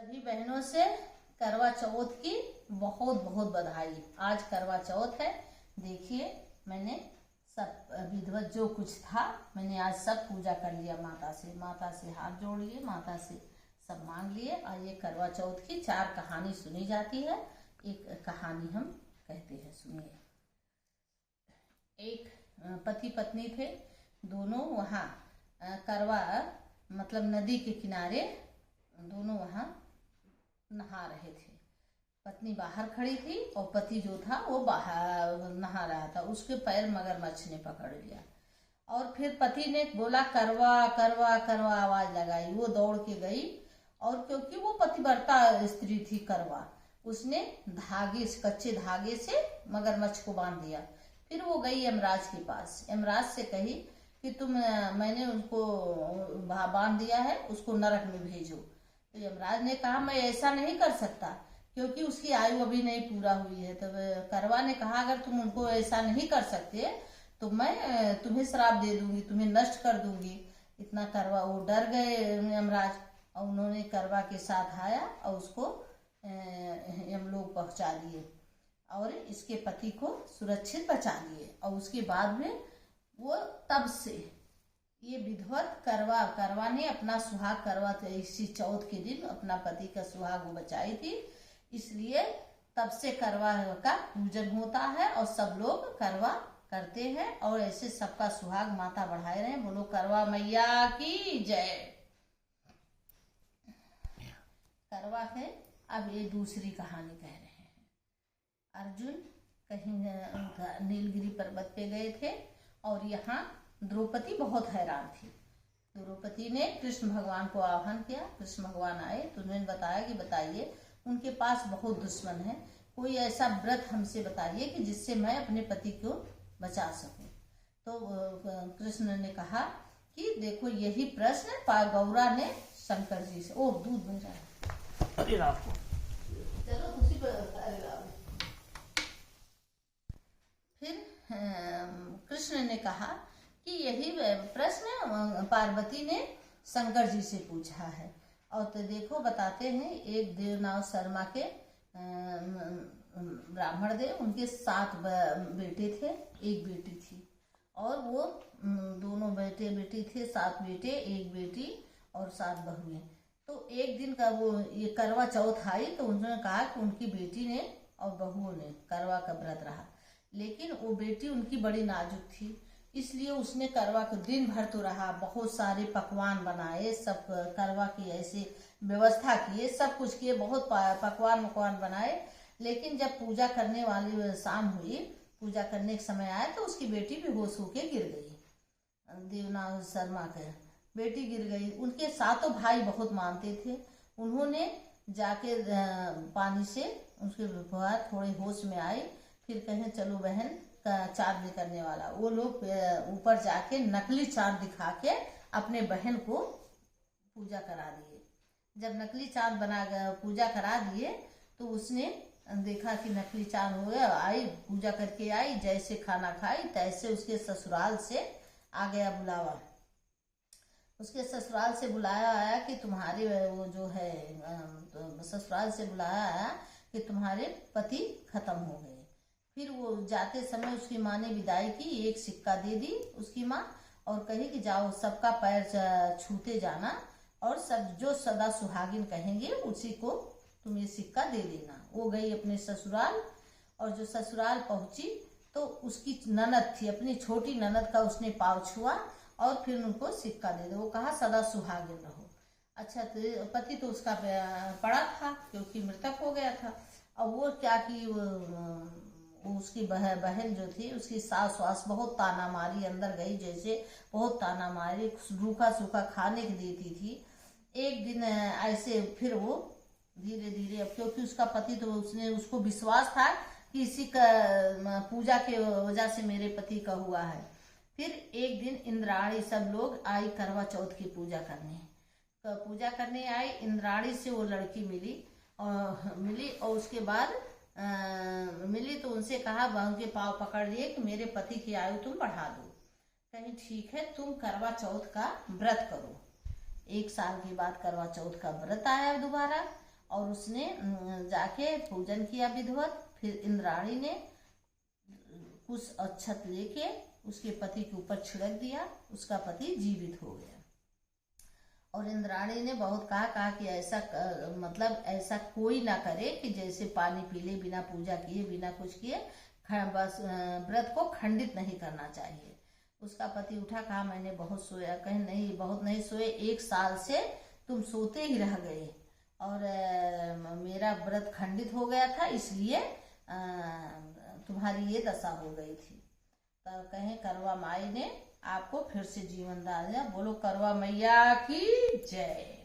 सभी बहनों से करवा चौथ की बहुत बहुत बधाई। आज करवा चौथ है। देखिए मैंने सब विधिवत जो कुछ था मैंने आज सब पूजा कर लिया। माता से हाथ जोड़ लिए, माता से सब मांग लिए। और ये करवा चौथ की 4 कहानी सुनी जाती है। एक कहानी हम कहते हैं, सुनिए। एक पति पत्नी थे, दोनों वहाँ करवा मतलब नदी के किनारे दोनों वहाँ नहा रहे थे। पत्नी बाहर खड़ी थी और पति जो था वो बाहर नहा रहा था। उसके पैर मगरमच्छ ने पकड़ लिया और फिर पति ने बोला करवा करवा करवा, आवाज लगाई। वो दौड़ के गई और क्योंकि वो पतिव्रता स्त्री थी करवा, उसने कच्चे धागे से मगरमच्छ को बांध दिया। फिर वो गई यमराज के पास। यमराज से कही कि मैंने उसको बांध दिया है, उसको नरक में भेजो। तो यमराज ने कहा मैं ऐसा नहीं कर सकता क्योंकि उसकी आयु अभी नहीं पूरा हुई है। तो करवा ने कहा अगर तुम उनको ऐसा नहीं कर सकते तो मैं तुम्हें श्राप दे दूंगी, तुम्हें नष्ट कर दूंगी। इतना करवा वो डर गए यमराज, और उन्होंने करवा के साथ आया और उसको यमलोक पहुंचा दिए और इसके पति को सुरक्षित बचा लिए। और उसके बाद में वो तब से ये विधिवत करवा ने अपना सुहाग करवा इसी चौथ के दिन अपना पति का सुहाग वो बचाई थी। इसलिए तब से करवा का पूजन होता है और सब लोग करवा करते हैं और ऐसे सबका सुहाग माता बढ़ाए रहे। बोलो करवा मैया की जय। करवा है। अब ये दूसरी कहानी कह रहे हैं। अर्जुन कहीं नीलगिरी पर्वत पे गए थे और यहाँ द्रौपदी बहुत हैरान थी। द्रौपदी ने कृष्ण भगवान को आह्वान किया। कृष्ण भगवान आए तो उन्होंने बताया कि बताइए उनके पास बहुत दुश्मन है, कोई ऐसा व्रत हमसे बताइए कि जिससे मैं अपने पति को बचा सकूं। तो कृष्ण ने कहा कि देखो यही प्रश्न गौरा ने शंकर जी से। ओ दूध बन रहा है, अरे रात को चलो उसी पर। फिर कृष्ण ने कहा कि यही प्रश्न पार्वती ने शंकर जी से पूछा है। और तो देखो बताते हैं, एक देवनाव शर्मा के ब्राह्मण थे, उनके 7 बेटे थे, एक बेटी थी। और वो दोनों बेटे बेटी थे, 7 बेटे 1 बेटी और 7 बहुएं। तो एक दिन का वो ये करवा चौथ आई तो उन्होंने कहा कि उनकी बेटी ने और बहुओं ने करवा का व्रत रहा, लेकिन वो बेटी उनकी बड़ी नाजुक थी, इसलिए उसने करवा को दिन भर तो रहा, बहुत सारे पकवान बनाए, सब करवा की ऐसे व्यवस्था किए, सब कुछ किए, बहुत पकवान बनाए। लेकिन जब पूजा करने वाली शाम हुई, पूजा करने के समय आया तो उसकी बेटी बेहोश होके गिर गई। देवनाथ शर्मा के बेटी गिर गई। उनके 7 भाई बहुत मानते थे। उन्होंने जाके पानी से उसके बाद थोड़े होश में आए। फिर कहें चलो बहन का चाँद निकलने वाला। वो लोग ऊपर जाके नकली चाँद दिखा के अपने बहन को पूजा करा दिए। जब नकली चाँद बना पूजा करा दिए तो उसने देखा कि नकली चाँद हो गया, आई पूजा करके आई, जैसे खाना खाई तैसे उसके ससुराल से आ गया बुलावा। उसके ससुराल से बुलाया आया कि तुम्हारे वो जो है तो ससुराल से बुलाया आया कि तुम्हारे पति खत्म हो गए। फिर वो जाते समय उसकी माँ ने विदाई की, एक सिक्का दे दी उसकी माँ और कही कि जाओ सबका पैर छूते जाना और सब जो सदा सुहागिन कहेंगे उसी को तुम ये सिक्का दे देना। वो गई अपने ससुराल और जो ससुराल पहुंची तो उसकी ननद थी, अपनी छोटी ननद का उसने पाँव छुआ और फिर उनको सिक्का दे दो। वो कहा सदा सुहागिन रहो। अच्छा तो पति तो उसका पड़ा था क्योंकि मृतक हो गया था। अब वो क्या की उसकी बहन जो थी उसकी सास वास बहुत ताना मारी, अंदर गई जैसे बहुत ताना मारी, रूखा सूखा खाने की देती थी। एक दिन ऐसे फिर वो धीरे धीरे, अब क्योंकि उसका पति तो उसको विश्वास था कि इसी का पूजा के वजह से मेरे पति का हुआ है। फिर एक दिन इंद्राणी सब लोग आई करवा चौथ की पूजा करने आई। इंद्राणी से वो लड़की मिली और उसके बाद मिली तो उनसे कहा, उनके पाँव पकड़ लिए कि मेरे पति की आयु तुम बढ़ा दो। कहीं ठीक है, तुम करवा चौथ का व्रत करो। 1 साल के बाद करवा चौथ का व्रत आया दोबारा और उसने जाके पूजन किया विधिवत। फिर इंद्राणी ने कुछ अक्षत लेके उसके पति के ऊपर छिड़क दिया, उसका पति जीवित हो गया। और इंद्राणी ने बहुत कहा कि ऐसा मतलब ऐसा कोई ना करे कि जैसे पानी पी ले बिना पूजा किए, बिना कुछ किए, बस व्रत को खंडित नहीं करना चाहिए। उसका पति उठा, कहा मैंने बहुत सोया। कहीं नहीं, बहुत नहीं सोए, 1 साल से तुम सोते ही रह गए और मेरा व्रत खंडित हो गया था, इसलिए तुम्हारी ये दशा हो गई थी। तब कहें करवा माई ने आपको फिर से जीवन दान दिया। बोलो करवा मैया की जय।